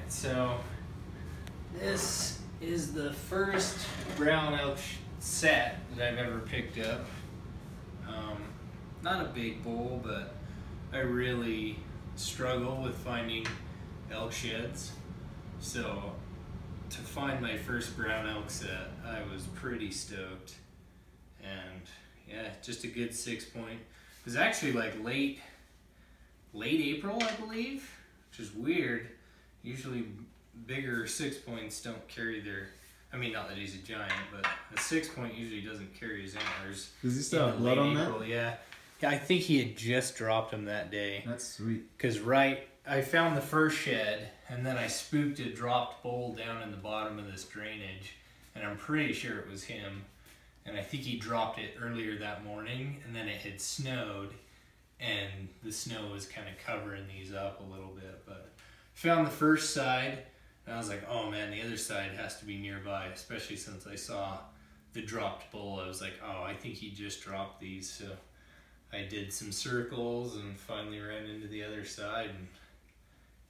So this is the first brown elk set that I've ever picked up. Not a big bull, but I really struggle with finding elk sheds. So to find my first brown elk set, I was pretty stoked. And yeah, just a good 6 point. It was actually like late April, I believe, which is weird. Usually bigger 6 points don't carry their, I mean, not that he's a giant, but a 6 point usually doesn't carry his antlers. Does he still have blood on that? Yeah. Yeah, I think he had just dropped them that day. That's sweet. Because I found the first shed, and then I spooked a dropped bull down in the bottom of this drainage, and I'm pretty sure it was him. And I think he dropped it earlier that morning, and then it had snowed, and the snow was kind of covering these up a little bit. But found the first side, and I was like, oh man, the other side has to be nearby, especially since I saw the dropped bull. I was like, oh, I think he just dropped these. So I did some circles and finally ran into the other side, and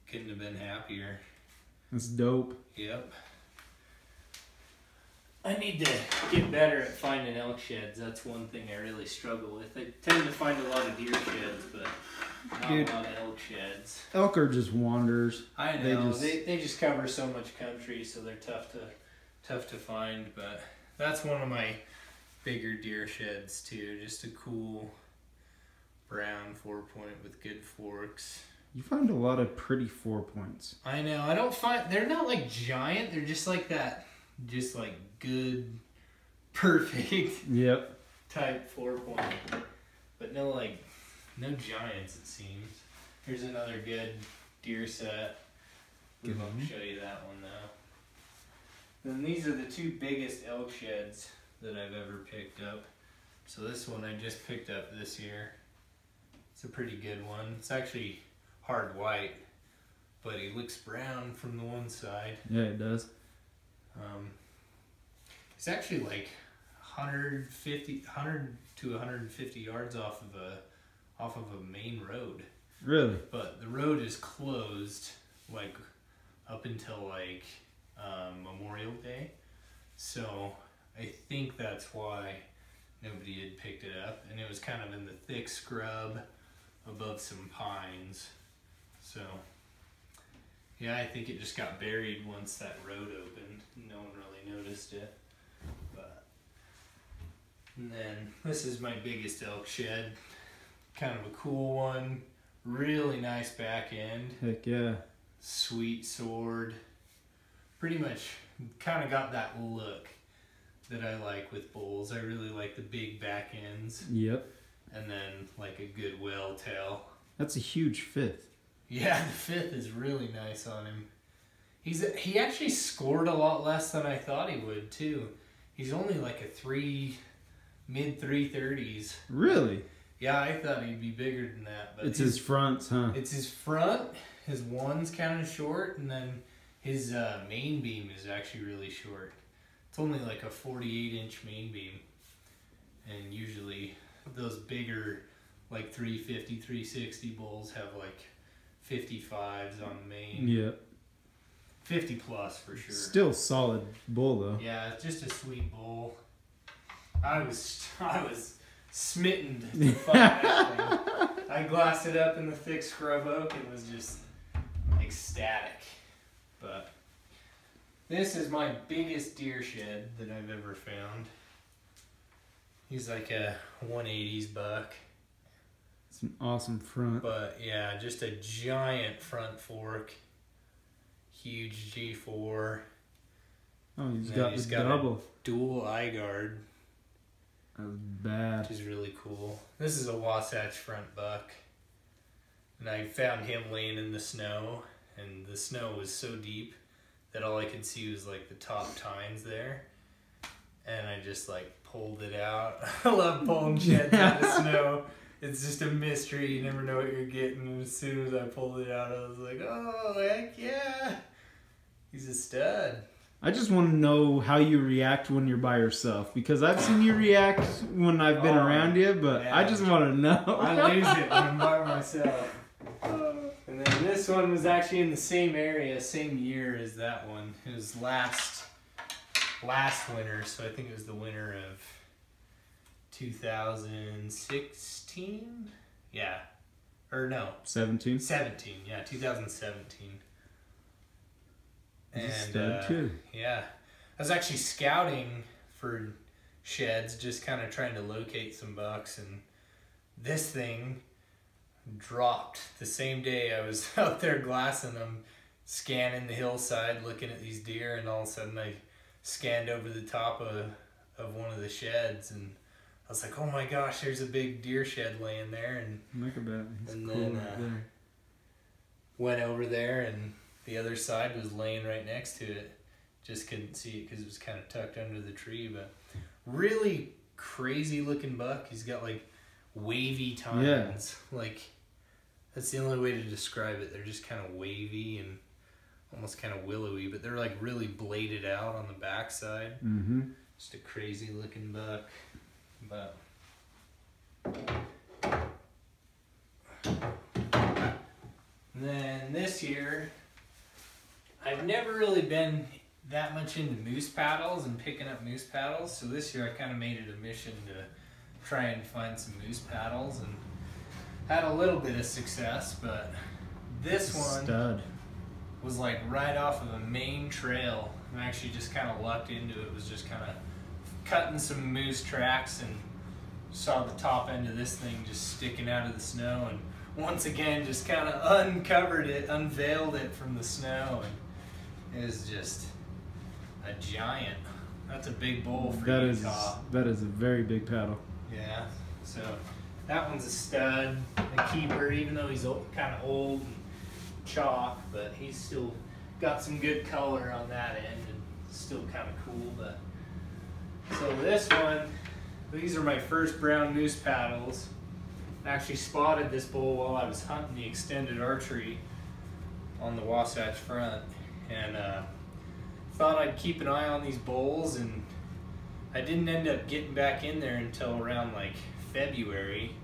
couldn't have been happier. That's dope. Yep. I need to get better at finding elk sheds. That's one thing I really struggle with. I tend to find a lot of deer sheds, but not a lot of elk sheds. Elk are just wanderers. I know. They just cover so much country, so they're tough to find. But that's one of my bigger deer sheds too. Just a cool brown 4-point with good forks. You find a lot of pretty 4 points. I know. I don't find, they're not like giant. They're just like that. Just like good, perfect type 4 point. But no giants, it seems. Here's another good deer set. We won't show you that one though. Then these are the two biggest elk sheds that I've ever picked up. So this one I just picked up this year. It's a pretty good one. It's actually hard white, but he looks brown from the one side. Yeah, it does. It's actually like 100 to 150 yards off of a main road. Really? But the road is closed like up until like Memorial Day. So I think that's why nobody had picked it up. And it was kind of in the thick scrub above some pines. So yeah, I think it just got buried once that road opened. No one really noticed it. But and then this is my biggest elk shed. Kind of a cool one. Really nice back end. Heck yeah. Sweet sword. Pretty much kind of got that look that I like with bulls. I really like the big back ends. Yep. And then like a good whale tail. That's a huge fifth. Yeah, the fifth is really nice on him. He actually scored a lot less than I thought he would too. He's only like a mid 330s. Really? Yeah, I thought he'd be bigger than that. But it's his fronts, huh? It's his front. His one's kind of short, and then his main beam is actually really short. It's only like a 48-inch main beam, and usually those bigger, like 350, 360 bulls have like 55s on the main. Yeah. 50 plus for sure. Still solid bull though. Yeah, it's just a sweet bull. I was smitten to find that thing. I glassed it up in the thick scrub oak and was just ecstatic. But this is my biggest deer shed that I've ever found. He's like a 180s buck. It's an awesome front. But yeah, just a giant front fork. Huge G4. Oh, he's got the double. A dual eye guard. That was bad. Which is really cool. This is a Wasatch Front buck. And I found him laying in the snow. And the snow was so deep that all I could see was like the top tines there. And I just like pulled it out. I love pulling sheds out of snow. It's just a mystery. You never know what you're getting. And as soon as I pulled it out, I was like, oh, heck yeah. He's a stud. I just want to know how you react when you're by yourself. Because I've seen you react when I've been around you, but man, I just want to know. I lose it when I'm by myself. And And then this one was actually in the same area, same year as that one. It was last winter, so I think it was the winter of 2016? Yeah. Or no. 17? 17, yeah, 2017. And stud too. yeah. I was actually scouting for sheds, just kind of trying to locate some bucks, and this thing dropped the same day I was out there glassing them, scanning the hillside, looking at these deer, and all of a sudden I scanned over the top of one of the sheds, and I was like, oh my gosh, there's a big deer shed laying there. And look at that. He's and cool then right there. went over there, and the other side was laying right next to it. Just couldn't see it because it was kind of tucked under the tree, but really crazy looking buck. He's got like wavy tines. Yeah. Like, that's the only way to describe it. They're just kind of wavy and almost kind of willowy, but they're like really bladed out on the backside. Mm-hmm. Just a crazy looking buck. But and then this year, I've never really been that much into moose paddles and picking up moose paddles, so this year I kind of made it a mission to try and find some moose paddles, and had a little bit of success. But this one Stud. was like right off of a main trail. I actually just kind of lucked into it. Was just kind of cutting some moose tracks and saw the top end of this thing just sticking out of the snow, and once again just kind of unveiled it from the snow, and it was just a giant. That's a big bull for Utah. That is a very big paddle. Yeah, so that one's a stud, a keeper, even though he's kind of old and chalk, but he's still got some good color on that end and still kind of cool. But so this one, these are my first brown moose paddles. I actually spotted this bull while I was hunting the extended archery on the Wasatch Front, and thought I'd keep an eye on these bulls, and I didn't end up getting back in there until around like February,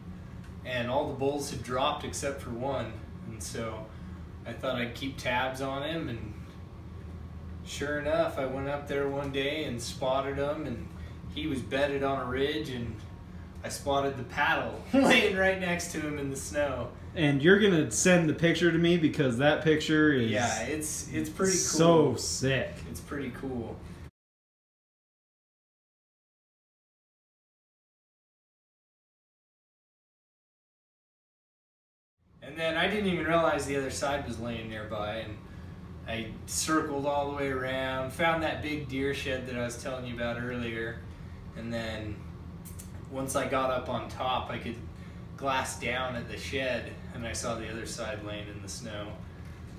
and all the bulls had dropped except for one, and so I thought I'd keep tabs on him, and sure enough, I went up there one day and spotted him, and he was bedded on a ridge, and I spotted the paddle laying right next to him in the snow. And you're gonna send the picture to me, because that picture is it's pretty cool. So sick. It's pretty cool. And then I didn't even realize the other side was laying nearby, and I circled all the way around, found that big deer shed that I was telling you about earlier, and then once I got up on top, I could glass down at the shed, and I saw the other side laying in the snow,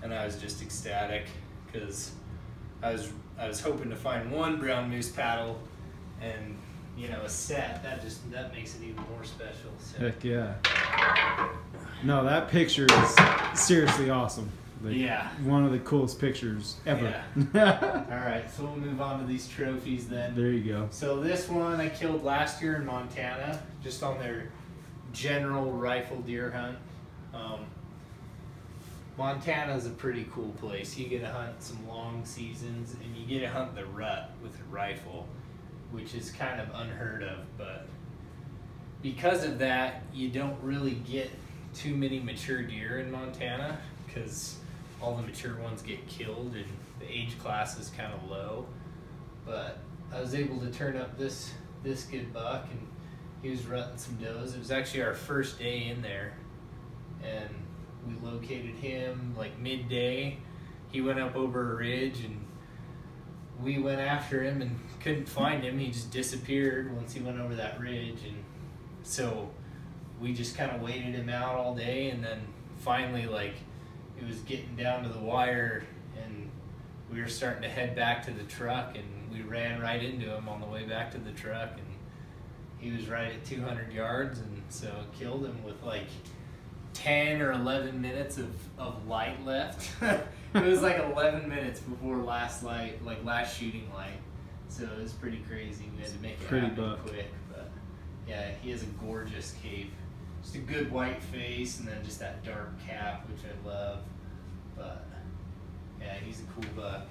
and I was just ecstatic, because I was hoping to find one brown moose paddle, and you know, a set that makes it even more special. So. Heck yeah! No, that picture is seriously awesome. Like, yeah, one of the coolest pictures ever. Yeah. All right, so we'll move on to these trophies then. There you go. So this one I killed last year in Montana, just on their general rifle deer hunt. Montana's a pretty cool place. You get to hunt some long seasons, and you get to hunt the rut with a rifle, which is kind of unheard of, but because of that, you don't really get too many mature deer in Montana, because all the mature ones get killed and the age class is kind of low. But I was able to turn up this good buck, and he was rutting some does. It was actually our first day in there, and we located him like midday. He went up over a ridge, and we went after him and couldn't find him. He just disappeared once he went over that ridge, and so we just kind of waited him out all day, and then finally, like, it was getting down to the wire, and we were starting to head back to the truck, and we ran right into him on the way back to the truck, and he was right at 200 yards, and so killed him with like 10 or 11 minutes of light left. It was like 11 minutes before last light, like last shooting light. So it was pretty crazy. We had to make it happen quick. But yeah, he has a gorgeous cape. just a good white face, and then just that dark cap, which I love. But yeah, he's a cool buck.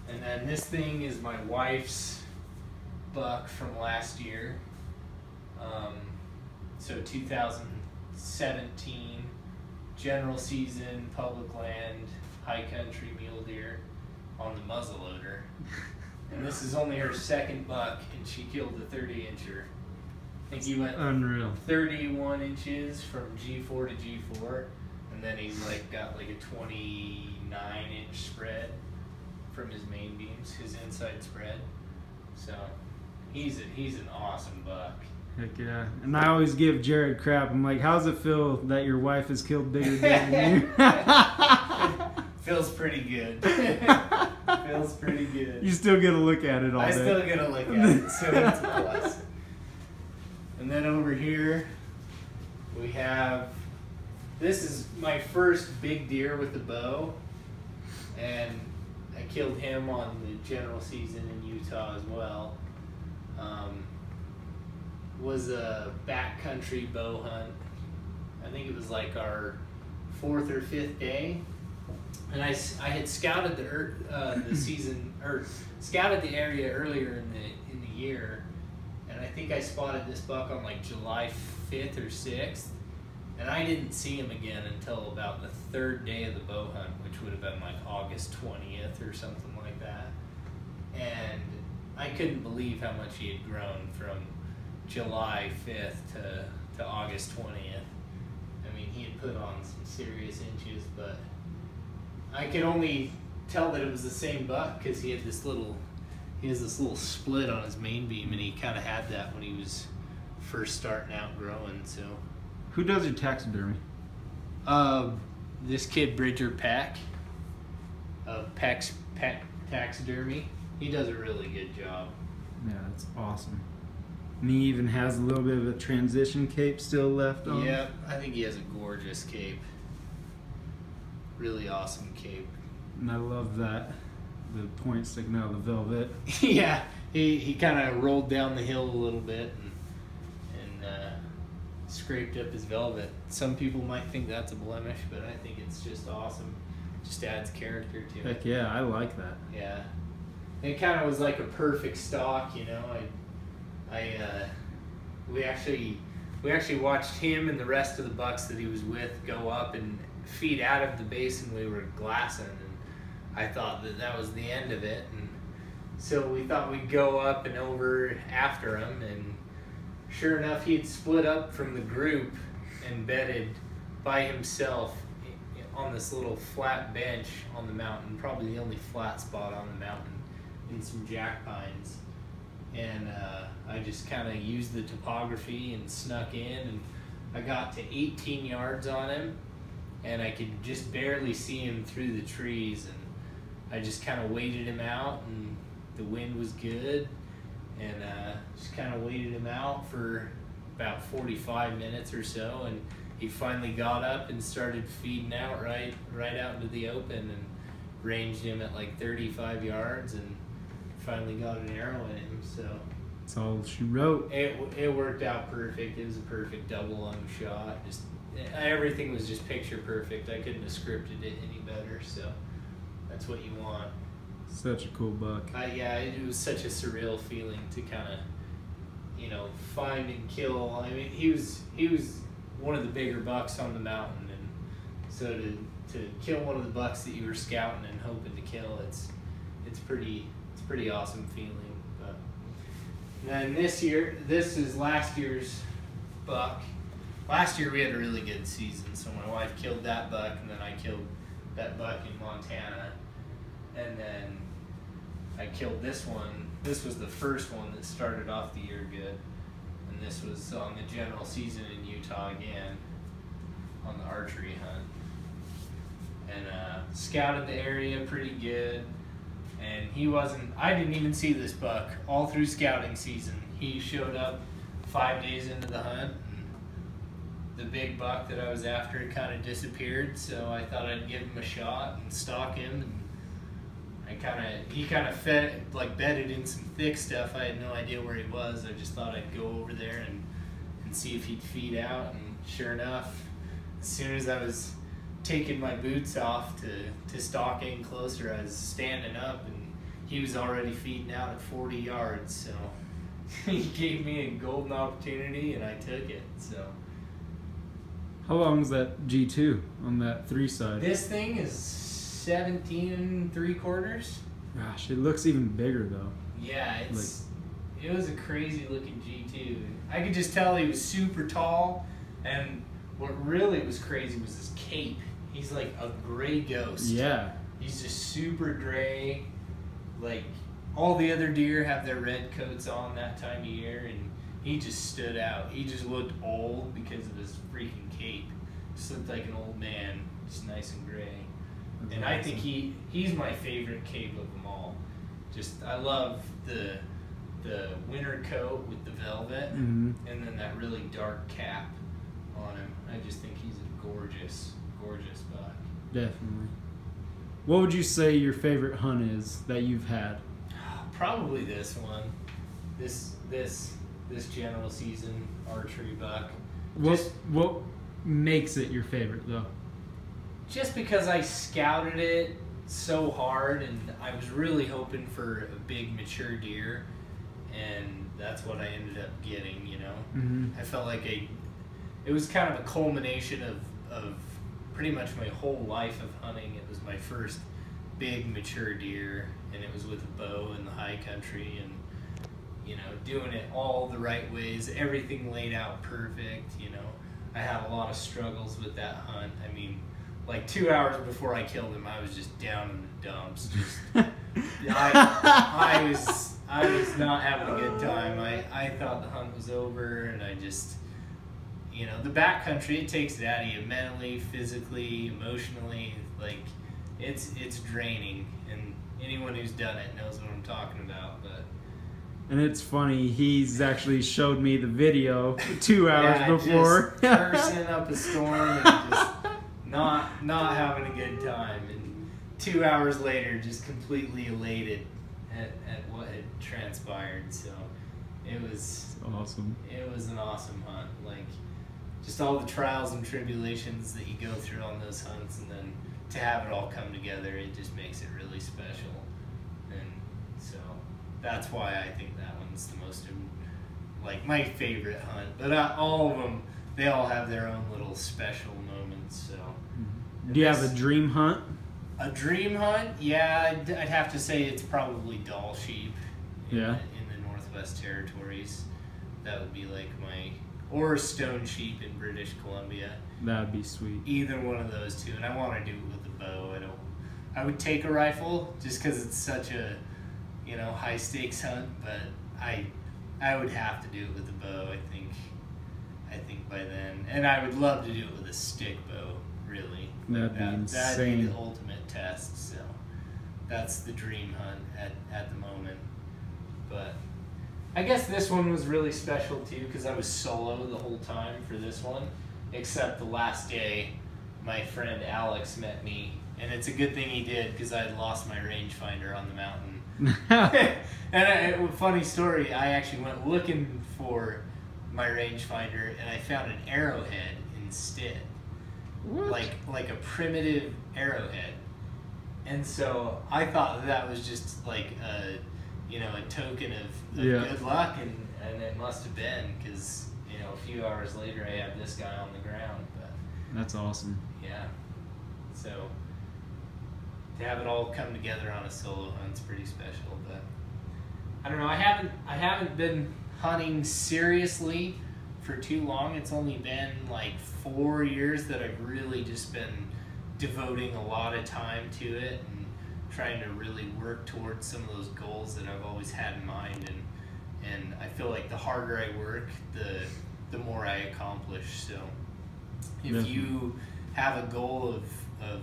And then this thing is my wife's buck from last year. So 2017 general season, public land, high country mule deer on the muzzleloader. And this is only her second buck, and she killed a 30-incher. I think he went unreal 31 inches from G4 to G4, and then he's like got like a 29-inch spread from his main beams, his inside spread. So he's an awesome buck. Heck yeah. And I always give Jared crap. I'm like, how's it feel that your wife has killed bigger deer than you? Feels pretty good. Feels pretty good. You still get a look at it all day. I still get a look at it, so it's a plus. And then over here, we have, this is my first big deer with the bow, and I killed him on the general season in Utah as well. Was a backcountry bow hunt. I think it was like our 4th or 5th day, and I had scouted the season, or scouted the area earlier in the year, and I think I spotted this buck on like July 5th or 6th, and I didn't see him again until about the 3rd day of the bow hunt, which would have been like August 20th or something like that. And I couldn't believe how much he had grown from July 5th to August 20th. I mean, he had put on some serious inches, but I could only tell that it was the same buck because he has this little split on his main beam, and he kind of had that when he was first starting out growing. So, who does your taxidermy? This kid Bridger Pack of Pack's Taxidermy. He does a really good job. Yeah, that's awesome. And he even has a little bit of a transition cape still left on. Yeah, I think he has a gorgeous cape. Really awesome cape. And I love that. The point sticking out of the velvet. Yeah, he kind of rolled down the hill a little bit and scraped up his velvet. Some people might think that's a blemish, but I think it's just awesome. Just adds character to it. Heck yeah, I like that. Yeah. It kind of was like a perfect stock, you know. We actually watched him and the rest of the bucks that he was with go up and feed out of the basin we were glassing, and I thought that was the end of it, and so we thought we'd go up and over after him, and sure enough, he had split up from the group and bedded by himself on this little flat bench on the mountain, probably the only flat spot on the mountain, in some jack pines. And I just kind of used the topography and snuck in, and I got to 18 yards on him, and I could just barely see him through the trees, and I just kind of waited him out, and the wind was good, and just kind of waited him out for about 45 minutes or so, and he finally got up and started feeding out right out into the open, and ranged him at like 35 yards, and finally got an arrow in him. So that's all she wrote. It worked out perfect. It was a perfect double lung shot. Just everything was just picture perfect. I couldn't have scripted it any better. So that's what you want. Such a cool buck. Yeah, it was such a surreal feeling to kind of, find and kill. I mean, he was one of the bigger bucks on the mountain, and so to kill one of the bucks that you were scouting and hoping to kill, it's pretty awesome feeling. But then this is last year's buck. Last year we had a really good season, so my wife killed that buck, and then I killed that buck in Montana, and then I killed this one. This was the first one that started off the year good, and this was on the general season in Utah again on the archery hunt, and scouted the area pretty good. And I didn't even see this buck all through scouting season. He showed up 5 days into the hunt, and the big buck that I was after had kind of disappeared, so I thought I'd give him a shot and stalk him. And he kind of bedded in some thick stuff. I had no idea where he was. I just thought I'd go over there and and see if he'd feed out, and sure enough, as soon as I was taking my boots off to stalk in closer, I was standing up and he was already feeding out at 40 yards, so he gave me a golden opportunity and I took it. So how long is that G2 on that 3 side? this thing is 17 3/4. Gosh, it looks even bigger though. Yeah, it was a crazy looking G2. I could just tell he was super tall, and what really was crazy was his cape. He's like a gray ghost. Yeah. He's just super gray. Like, all the other deer have their red coats on that time of year, and he just stood out. He just looked old because of his freaking cape. Just looked like an old man, just nice and gray. That's and awesome. I think he's my favorite cape of them all. Just, I love the winter coat with the velvet, and then that really dark cap on him. I just think he's a gorgeous buck. Definitely. What would you say your favorite hunt is that you've had? Probably this one. This general season archery buck. What makes it your favorite though? Just because I scouted it so hard, and I was really hoping for a big mature deer, and that's what I ended up getting, you know. I felt like it was kind of a culmination of pretty much my whole life of hunting. It was my first big mature deer, and it was with a bow in the high country, and you know, doing it all the right ways, everything laid out perfect. You know, I had a lot of struggles with that hunt. I mean, like 2 hours before I killed him, I was just down in the dumps. Just I was not having a good time. I thought the hunt was over, and I just, you know, the backcountry, it takes it out of you mentally, physically, emotionally. Like, it's draining, and anyone who's done it knows what I'm talking about. But and it's funny, he's actually showed me the video 2 hours before. Just cursing up a storm and just not having a good time, and 2 hours later, just completely elated at what had transpired. So it was awesome. It was an awesome hunt. Like, just all the trials and tribulations that you go through on those hunts, and then to have it all come together, it just makes it really special. And so that's why I think that one's the most, like, my favorite hunt. But all of them, they all have their own little special moments. So do you have a dream hunt? A dream hunt? Yeah, I'd have to say it's probably Doll sheep in the Northwest Territories. That would be like or stone sheep in British Columbia. That'd be sweet. Either one of those two, and I want to do it with a bow. I would take a rifle just because it's such a, you know, high stakes hunt, but I would have to do it with a bow. I think by then, and I would love to do it with a stick bow. Really, that'd be insane. That'd be the ultimate test. So that's the dream hunt at the moment. But I guess this one was really special too, because I was solo the whole time for this one, except the last day my friend Alex met me, and it's a good thing he did, because I had lost my rangefinder on the mountain. And a funny story, I actually went looking for my rangefinder, and I found an arrowhead instead. What? Like a primitive arrowhead. And so I thought that was just like a token of good luck, and it must have been, because, you know, a few hours later I have this guy on the ground. But that's awesome. yeah, so to have it all come together on a solo hunt's pretty special. But I don't know, I haven't been hunting seriously for too long. It's only been like 4 years that I've really just been devoting a lot of time to it and trying to really work towards some of those goals that I've always had in mind, and I feel like the harder I work, the more I accomplish. So if you have a goal of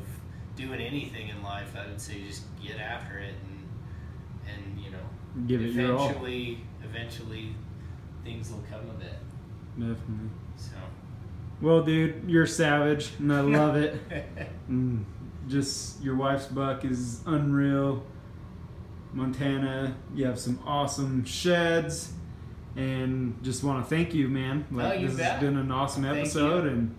doing anything in life, I would say just get after it, and you know, give it your all. Eventually things will come of it. Definitely. So, well, dude, you're savage, and I love it. Just your wife's buck is unreal. Montana, you have some awesome sheds, and just want to thank you, man. Like, you this bet. has been an awesome Thank episode, you. and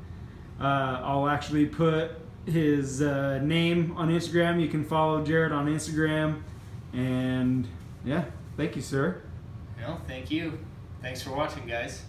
I'll actually put his name on Instagram. You can follow Jared on Instagram, and yeah, thank you, sir. Well, thank you. Thanks for watching, guys.